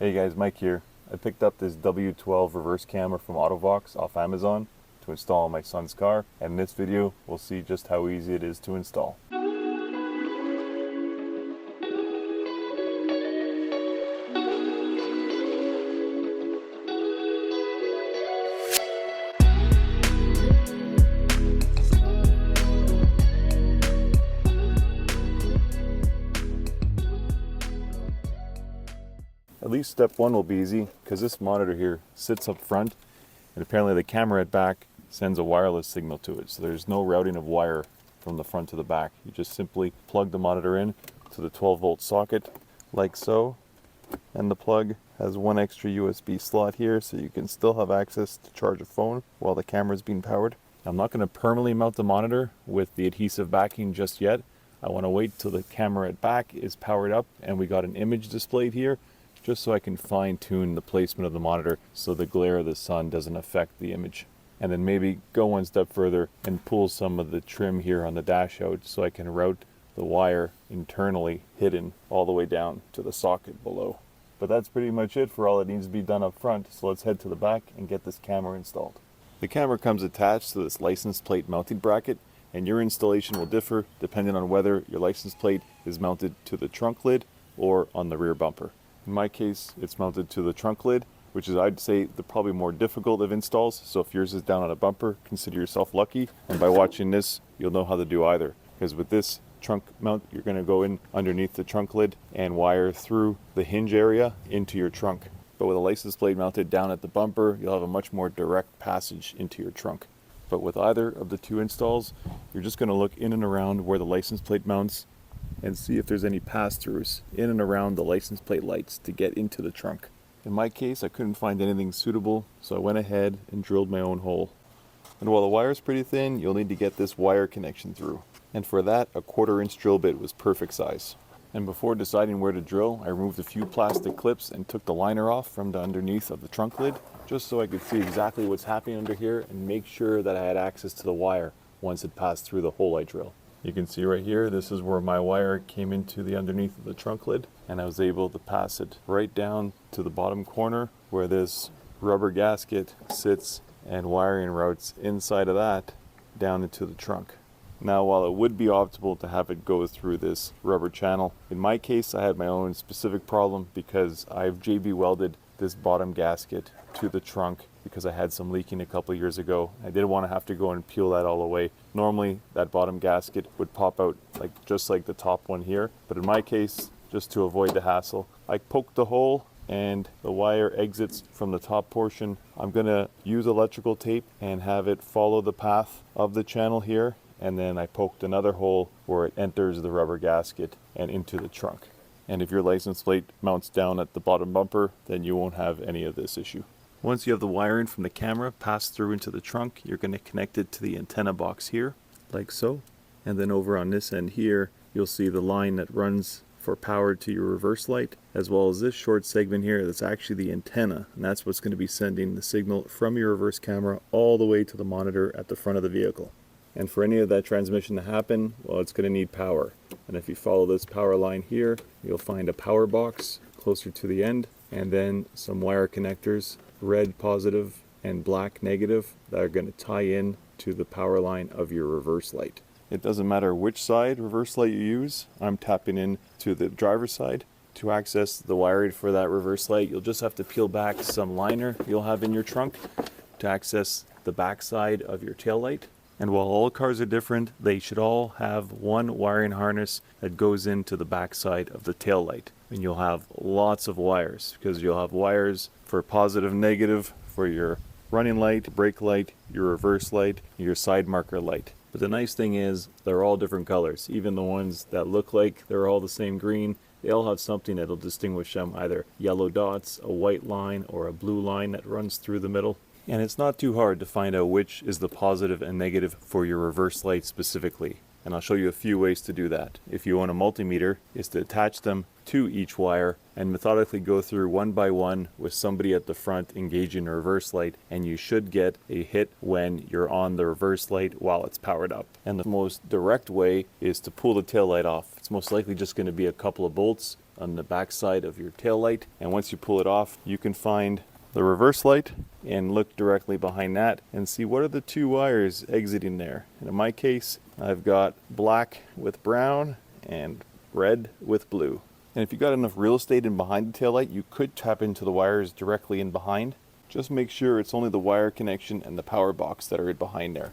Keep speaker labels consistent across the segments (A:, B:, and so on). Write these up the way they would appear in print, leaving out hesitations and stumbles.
A: Hey guys, Mike here. I picked up this W12 reverse camera from Auto-Vox off Amazon to install on my son's car, and in this video we'll see just how easy it is to install. At least step one will be easy because this monitor here sits up front, and apparently the camera at back sends a wireless signal to it. So there's no routing of wire from the front to the back. You just simply plug the monitor in to the 12-volt socket like so, and the plug has one extra USB slot here so you can still have access to charge a phone while the camera is being powered. I'm not going to permanently mount the monitor with the adhesive backing just yet. I want to wait till the camera at back is powered up and we got an image displayed here, just so I can fine-tune the placement of the monitor so the glare of the sun doesn't affect the image. And then maybe go one step further and pull some of the trim here on the dash out so I can route the wire internally hidden all the way down to the socket below. But that's pretty much it for all that needs to be done up front, so let's head to the back and get this camera installed. The camera comes attached to this license plate mounting bracket, and your installation will differ depending on whether your license plate is mounted to the trunk lid or on the rear bumper. In my case, it's mounted to the trunk lid, which is, I'd say, the probably more difficult of installs. So if yours is down on a bumper, consider yourself lucky. And by watching this, you'll know how to do either. Because with this trunk mount, you're going to go in underneath the trunk lid and wire through the hinge area into your trunk. But with a license plate mounted down at the bumper, you'll have a much more direct passage into your trunk. But with either of the two installs, you're just going to look in and around where the license plate mounts and see if there's any pass-throughs in and around the license plate lights to get into the trunk. In my case, I couldn't find anything suitable, so I went ahead and drilled my own hole. And while the wire's pretty thin, you'll need to get this wire connection through. And for that, a 1/4-inch drill bit was perfect size. And before deciding where to drill, I removed a few plastic clips and took the liner off from the underneath of the trunk lid, just so I could see exactly what's happening under here and make sure that I had access to the wire once it passed through the hole I drilled. You can see right here, this is where my wire came into the underneath of the trunk lid, and I was able to pass it right down to the bottom corner where this rubber gasket sits, and wiring routes inside of that down into the trunk. Now, while it would be optimal to have it go through this rubber channel, in my case I had my own specific problem because I've JB welded this bottom gasket to the trunk because I had some leaking a couple of years ago. I didn't want to have to go and peel that all away. Normally that bottom gasket would pop out just like the top one here, but in my case, just to avoid the hassle, I poked the hole and the wire exits from the top portion. I'm going to use electrical tape and have it follow the path of the channel here, and then I poked another hole where it enters the rubber gasket and into the trunk. And if your license plate mounts down at the bottom bumper, then you won't have any of this issue. Once you have the wiring from the camera passed through into the trunk, you're going to connect it to the antenna box here, like so. And then over on this end here, you'll see the line that runs for power to your reverse light, as well as this short segment here that's actually the antenna. And that's what's going to be sending the signal from your reverse camera all the way to the monitor at the front of the vehicle. And for any of that transmission to happen, well, it's going to need power. And if you follow this power line here, you'll find a power box closer to the end, and then some wire connectors, red positive and black negative, that are going to tie in to the power line of your reverse light. It doesn't matter which side reverse light you use. I'm tapping in to the driver's side. To access the wiring for that reverse light, you'll just have to peel back some liner you'll have in your trunk to access the back side of your tail light. And while all cars are different, they should all have one wiring harness that goes into the back side of the tail light. And you'll have lots of wires, because you'll have wires for positive, negative, for your running light, brake light, your reverse light, your side marker light. But the nice thing is they're all different colors. Even the ones that look like they're all the same green, they all have something that'll distinguish them, either yellow dots, a white line, or a blue line that runs through the middle. And it's not too hard to find out which is the positive and negative for your reverse light specifically. And I'll show you a few ways to do that. If you own a multimeter, is to attach them to each wire and methodically go through one by one with somebody at the front engaging a reverse light, and you should get a hit when you're on the reverse light while it's powered up. And the most direct way is to pull the tail light off. It's most likely just going to be a couple of bolts on the back side of your tail light. And once you pull it off, you can find the reverse light and look directly behind that and see what are the two wires exiting there. And in my case, I've got black with brown and red with blue. And if you got enough real estate in behind the taillight, you could tap into the wires directly in behind. Just make sure it's only the wire connection and the power box that are in behind there.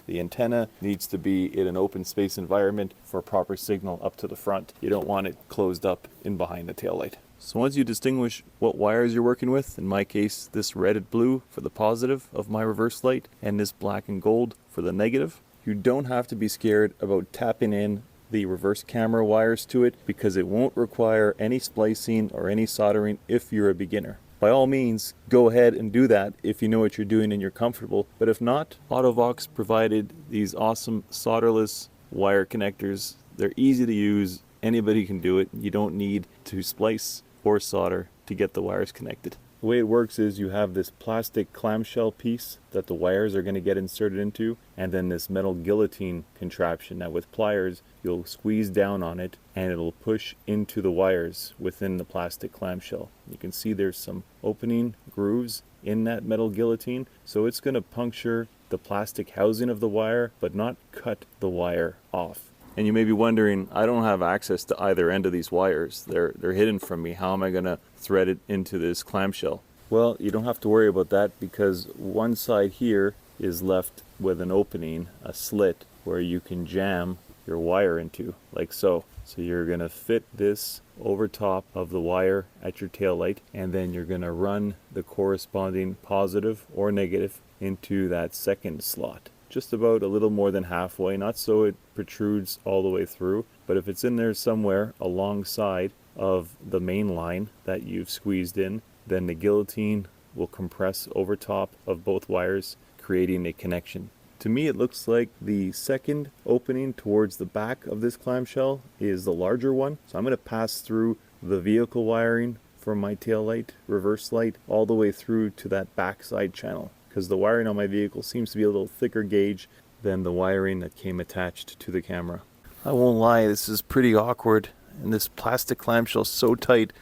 A: The antenna needs to be in an open space environment for a proper signal up to the front. You don't want it closed up in behind the taillight. So once you distinguish what wires you're working with, in my case this red and blue for the positive of my reverse light and this black and gold for the negative, you don't have to be scared about tapping in the reverse camera wires to it, because it won't require any splicing or any soldering if you're a beginner. By all means, go ahead and do that if you know what you're doing and you're comfortable. But if not, Auto-Vox provided these awesome solderless wire connectors. They're easy to use. Anybody can do it. You don't need to splice or solder to get the wires connected. The way it works is you have this plastic clamshell piece that the wires are going to get inserted into, and then this metal guillotine contraption. Now with pliers, you'll squeeze down on it and it'll push into the wires within the plastic clamshell. You can see there's some opening grooves in that metal guillotine, so it's going to puncture the plastic housing of the wire but not cut the wire off. And you may be wondering, I don't have access to either end of these wires. They're hidden from me. How am I going to thread it into this clamshell? Well, you don't have to worry about that, because one side here is left with an opening, a slit, where you can jam your wire into, like so. So you're going to fit this over top of the wire at your tail light, and then you're going to run the corresponding positive or negative into that second slot. Just about a little more than halfway, not so it protrudes all the way through, but if it's in there somewhere alongside of the main line that you've squeezed in, then the guillotine will compress over top of both wires, creating a connection. To me, it looks like the second opening towards the back of this clamshell is the larger one. So I'm going to pass through the vehicle wiring from my tail light, reverse light, all the way through to that backside channel, because the wiring on my vehicle seems to be a little thicker gauge than the wiring that came attached to the camera. I won't lie, this is pretty awkward, and this plastic clamshell is so tight.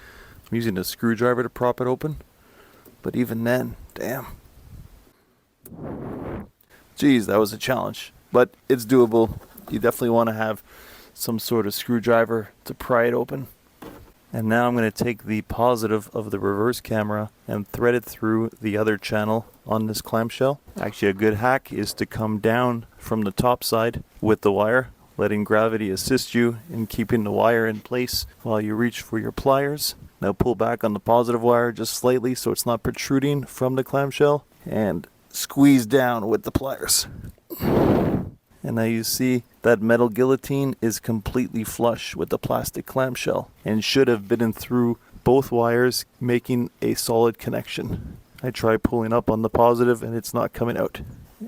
A: I'm using a screwdriver to prop it open, but even then, damn. Geez, that was a challenge, but it's doable. You definitely want to have some sort of screwdriver to pry it open. And now I'm going to take the positive of the reverse camera and thread it through the other channel on this clamshell. Actually, a good hack is to come down from the top side with the wire, letting gravity assist you in keeping the wire in place while you reach for your pliers. Now pull back on the positive wire just slightly so it's not protruding from the clamshell, and squeeze down with the pliers. And now you see that metal guillotine is completely flush with the plastic clamshell and should have bitten through both wires, making a solid connection. I try pulling up on the positive and it's not coming out.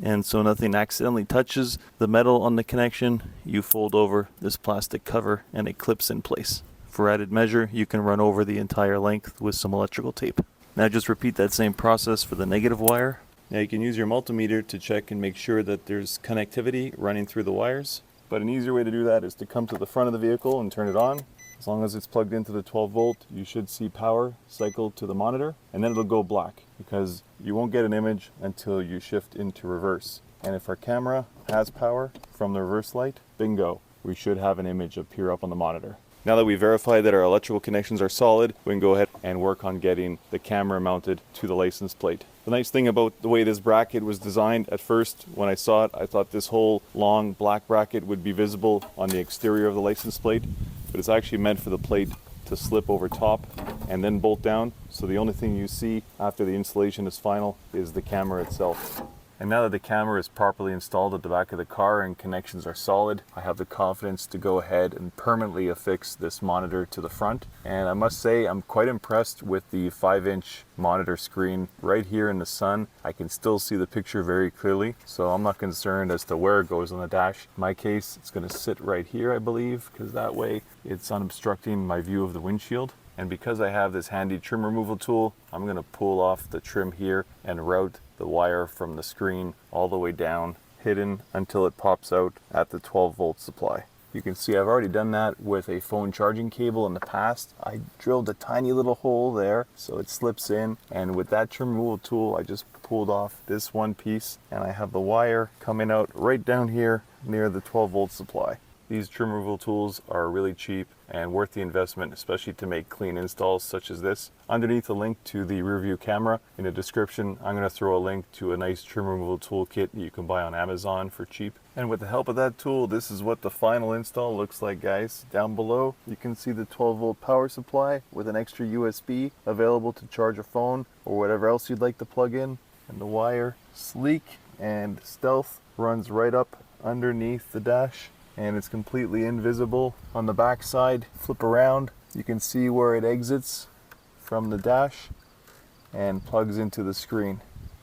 A: And so nothing accidentally touches the metal on the connection, you fold over this plastic cover and it clips in place. For added measure, you can run over the entire length with some electrical tape. Now just repeat that same process for the negative wire. Now you can use your multimeter to check and make sure that there's connectivity running through the wires. But an easier way to do that is to come to the front of the vehicle and turn it on. As long as it's plugged into the 12 volt, you should see power cycle to the monitor, and then it'll go black, because you won't get an image until you shift into reverse. And if our camera has power from the reverse light, bingo, we should have an image appear up on the monitor. Now that we verified that our electrical connections are solid, we can go ahead and work on getting the camera mounted to the license plate. The nice thing about the way this bracket was designed, at first when I saw it, I thought this whole long black bracket would be visible on the exterior of the license plate, but it's actually meant for the plate to slip over top and then bolt down. So the only thing you see after the installation is final is the camera itself. And now that the camera is properly installed at the back of the car and connections are solid, I have the confidence to go ahead and permanently affix this monitor to the front. And I must say, I'm quite impressed with the 5-inch monitor screen right here in the sun. I can still see the picture very clearly, so I'm not concerned as to where it goes on the dash. In my case, it's going to sit right here, I believe, because that way it's unobstructing my view of the windshield. And because I have this handy trim removal tool, I'm going to pull off the trim here and route the wire from the screen all the way down, hidden until it pops out at the 12 volt supply. You can see I've already done that with a phone charging cable in the past. I drilled a tiny little hole there so it slips in, and with that trim removal tool I just pulled off this one piece, and I have the wire coming out right down here near the 12-volt supply. These trim removal tools are really cheap and worth the investment, especially to make clean installs such as this. Underneath a link to the rear view camera in the description, I'm going to throw a link to a nice trim removal tool kit you can buy on Amazon for cheap. And with the help of that tool, this is what the final install looks like, guys. Down below, you can see the 12-volt power supply with an extra USB available to charge a phone or whatever else you'd like to plug in. And the wire, sleek and stealth, runs right up underneath the dash, and it's completely invisible on the back side. Flip around, you can see where it exits from the dash and plugs into the screen.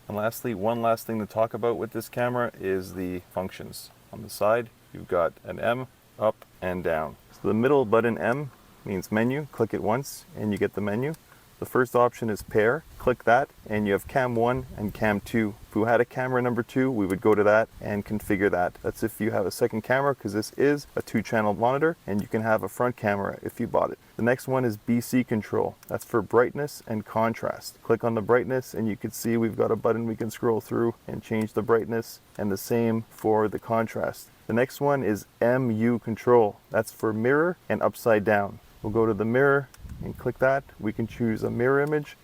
A: And lastly, one last thing to talk about with this camera is the functions. On the side, you've got an M, up and down. So the middle button M means menu. Click it once and you get the menu. The first option is pair. Click that and you have cam 1 and cam 2. If we had a camera number 2, we would go to that and configure that. That's if you have a second camera, because this is a 2-channel monitor, and you can have a front camera if you bought it. The next one is BC control. That's for brightness and contrast. Click on the brightness and you can see we've got a button we can scroll through and change the brightness, and the same for the contrast. The next one is MU control. That's for mirror and upside down. We'll go to the mirror and click that. We can choose a mirror image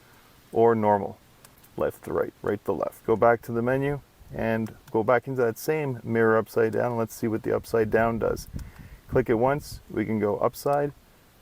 A: or normal, left to right, right to left. Go back to the menu and go back into that same mirror upside down. Let's see what the upside down does. Click it once, we can go upside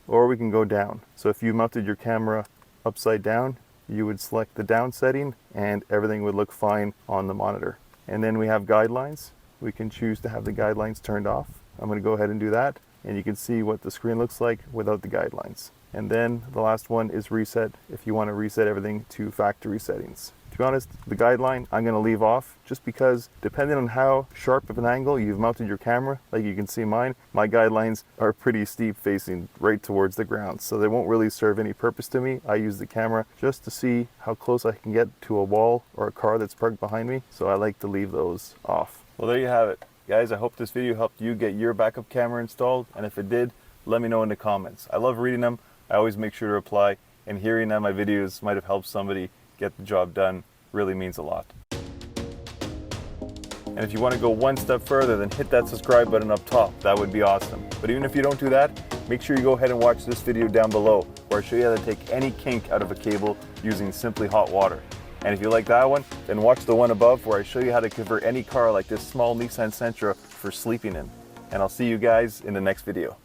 A: or we can go down. So if you mounted your camera upside down, you would select the down setting and everything would look fine on the monitor. And then we have guidelines. We can choose to have the guidelines turned off. I'm going to go ahead and do that, and you can see what the screen looks like without the guidelines. And then the last one is reset, if you want to reset everything to factory settings. To be honest, the guideline I'm going to leave off, just because depending on how sharp of an angle you've mounted your camera, like you can see mine, my guidelines are pretty steep, facing right towards the ground, so they won't really serve any purpose to me. I use the camera just to see how close I can get to a wall or a car that's parked behind me, so I like to leave those off. Well, there you have it. Guys, I hope this video helped you get your backup camera installed, and if it did, let me know in the comments. I love reading them. I always make sure to reply, and hearing that my videos might have helped somebody get the job done really means a lot. And if you want to go one step further, then hit that subscribe button up top. That would be awesome. But even if you don't do that, make sure you go ahead and watch this video down below, where I show you how to take any kink out of a cable using simply hot water. And if you like that one, then watch the one above, where I show you how to convert any car like this small Nissan Sentra for sleeping in. And I'll see you guys in the next video.